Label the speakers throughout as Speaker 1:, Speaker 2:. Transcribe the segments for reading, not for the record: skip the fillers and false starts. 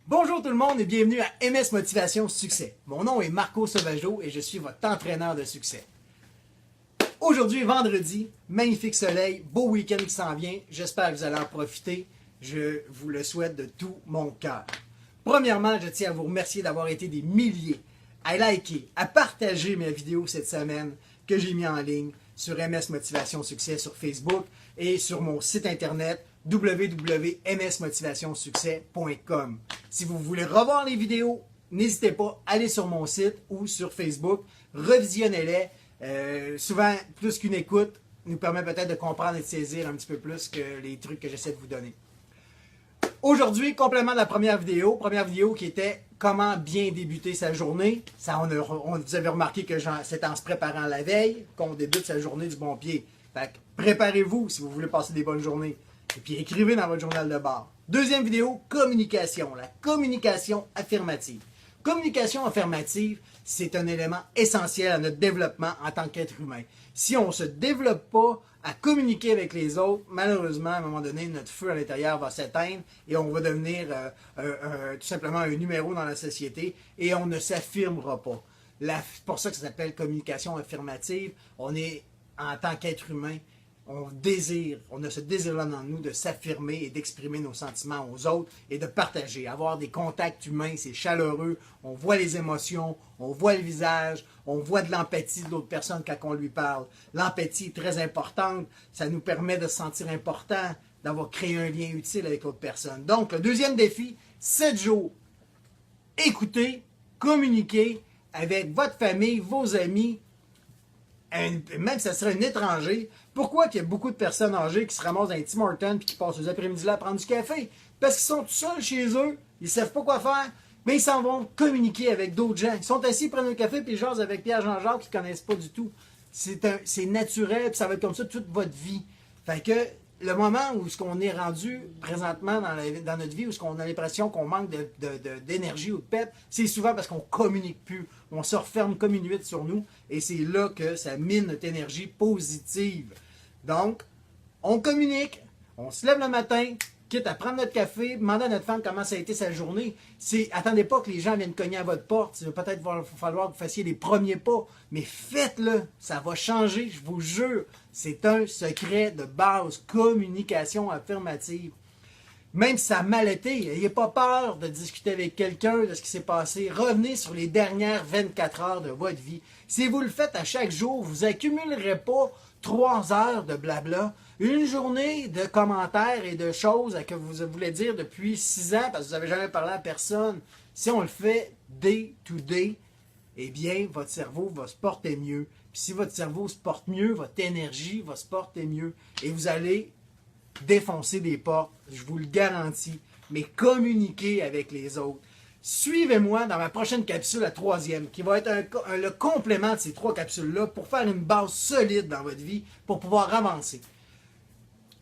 Speaker 1: Bonjour tout le monde et bienvenue à MS Motivation Succès. Mon nom est Marco Sauvageau et je suis votre entraîneur de succès. Aujourd'hui, vendredi, magnifique soleil, beau week-end qui s'en vient. J'espère que vous allez en profiter. Je vous le souhaite de tout mon cœur. Premièrement, je tiens à vous remercier d'avoir été des milliers à liker, à partager mes vidéos cette semaine que j'ai mis en ligne sur MS Motivation Succès sur Facebook et sur mon site internet www.msmotivationsuccès.com. Si vous voulez revoir les vidéos, n'hésitez pas, allez sur mon site ou sur Facebook, revisionnez-les. Souvent, plus qu'une écoute nous permet peut-être de comprendre et de saisir un petit peu plus que les trucs que j'essaie de vous donner. Aujourd'hui, complément de la première vidéo qui était comment bien débuter sa journée. Ça, vous avez remarqué que c'est en se préparant la veille qu'on débute sa journée du bon pied. Fait que préparez-vous si vous voulez passer des bonnes journées. Et puis écrivez dans votre journal de bord. Deuxième vidéo, communication. La communication affirmative. Communication affirmative, c'est un élément essentiel à notre développement en tant qu'être humain. Si on ne se développe pas à communiquer avec les autres, malheureusement, à un moment donné, notre feu à l'intérieur va s'éteindre et on va devenir tout simplement un numéro dans la société et on ne s'affirmera pas. C'est pour ça que ça s'appelle communication affirmative. On est, en tant qu'être humain, on a ce désir-là dans nous de s'affirmer et d'exprimer nos sentiments aux autres et de partager. Avoir des contacts humains, c'est chaleureux. On voit les émotions, on voit le visage, on voit de l'empathie de l'autre personne quand on lui parle. L'empathie est très importante. Ça nous permet de se sentir important, d'avoir créé un lien utile avec l'autre personne. Donc, le deuxième défi, 7 jours. Écoutez, communiquez avec votre famille, vos amis, même si ça serait un étranger. Pourquoi il y a beaucoup de personnes âgées qui se ramassent dans les Tim Hortons et qui passent les après-midi-là à prendre du café? Parce qu'ils sont tout seuls chez eux, ils ne savent pas quoi faire, mais ils s'en vont communiquer avec d'autres gens. Ils sont assis, ils prennent un café et ils jasent avec Pierre-Jean-Jacques qu'ils ne connaissent pas du tout. C'est naturel, puis ça va être comme ça toute votre vie. Fait que le moment où on est rendu présentement dans notre vie, où on a l'impression qu'on manque d'énergie ou de pep, c'est souvent parce qu'on ne communique plus. On se referme comme une huître sur nous et c'est là que ça mine notre énergie positive. Donc, on communique, on se lève le matin, quitte à prendre notre café, demander à notre femme comment ça a été sa journée. Attendez pas que les gens viennent cogner à votre porte. Il va peut-être falloir que vous fassiez les premiers pas, mais faites-le. Ça va changer, je vous jure. C'est un secret de base. Communication affirmative. Même si ça a mal été, n'ayez pas peur de discuter avec quelqu'un de ce qui s'est passé. Revenez sur les dernières 24 heures de votre vie. Si vous le faites à chaque jour, vous n'accumulerez pas 3 heures de blabla. Une journée de commentaires et de choses que vous voulez dire depuis 6 ans parce que vous n'avez jamais parlé à personne. Si on le fait day to day, eh bien, votre cerveau va se porter mieux. Puis si votre cerveau se porte mieux, votre énergie va se porter mieux. Et vous allez défoncer des portes, je vous le garantis. Mais communiquez avec les autres. Suivez-moi dans ma prochaine capsule, la 3e, qui va être le complément de ces 3 capsules-là pour faire une base solide dans votre vie, pour pouvoir avancer.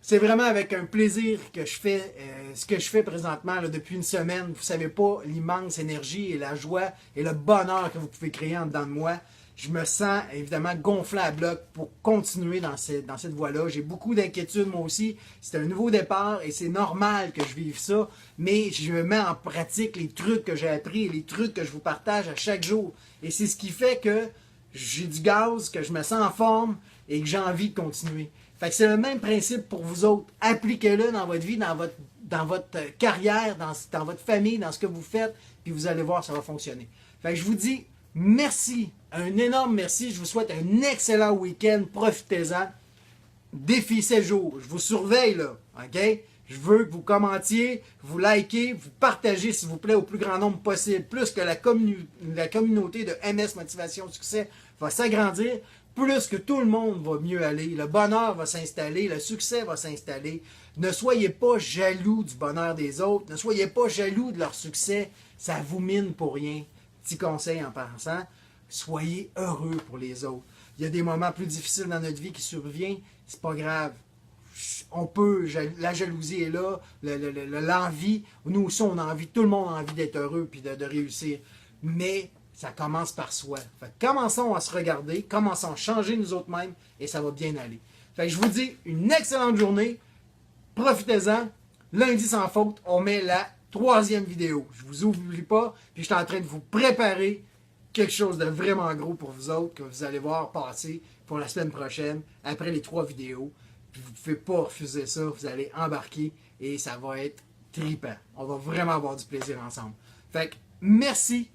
Speaker 1: C'est vraiment avec un plaisir que je fais ce que je fais présentement là, depuis une semaine. Vous ne savez pas l'immense énergie et la joie et le bonheur que vous pouvez créer en dedans de moi. Je me sens évidemment gonflé à bloc pour continuer dans cette voie-là. J'ai beaucoup d'inquiétudes moi aussi. C'est un nouveau départ et c'est normal que je vive ça. Mais je mets en pratique les trucs que j'ai appris et les trucs que je vous partage à chaque jour. Et c'est ce qui fait que j'ai du gaz, que je me sens en forme et que j'ai envie de continuer. Fait que c'est le même principe pour vous autres. Appliquez-le dans votre vie, dans votre carrière, dans votre famille, dans ce que vous faites, puis vous allez voir, ça va fonctionner. Fait que je vous dis merci, un énorme merci. Je vous souhaite un excellent week-end. Profitez-en. Défi 7 jours. Je vous surveille là, OK? Je veux que vous commentiez, vous likez, vous partagez, s'il vous plaît, au plus grand nombre possible. Plus que la communauté de MS Motivation Succès va s'agrandir, plus que tout le monde va mieux aller. Le bonheur va s'installer, le succès va s'installer. Ne soyez pas jaloux du bonheur des autres. Ne soyez pas jaloux de leur succès. Ça vous mine pour rien. Petit conseil en passant, soyez heureux pour les autres. Il y a des moments plus difficiles dans notre vie qui surviennent, c'est pas grave. La jalousie est là, l'envie. Nous aussi, on a envie, tout le monde a envie d'être heureux et de réussir. Mais ça commence par soi. Fait que commençons à se regarder, commençons à changer nous autres mêmes et ça va bien aller. Fait que je vous dis une excellente journée. Profitez-en. Lundi sans faute, on met la 3e vidéo. Je vous oublie pas, puis je suis en train de vous préparer quelque chose de vraiment gros pour vous autres, que vous allez voir passer pour la semaine prochaine, après les 3 vidéos. Puis vous ne pouvez pas refuser ça, vous allez embarquer et ça va être trippant. On va vraiment avoir du plaisir ensemble. Fait que merci,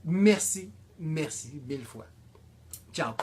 Speaker 1: merci, merci 1000 fois. Ciao!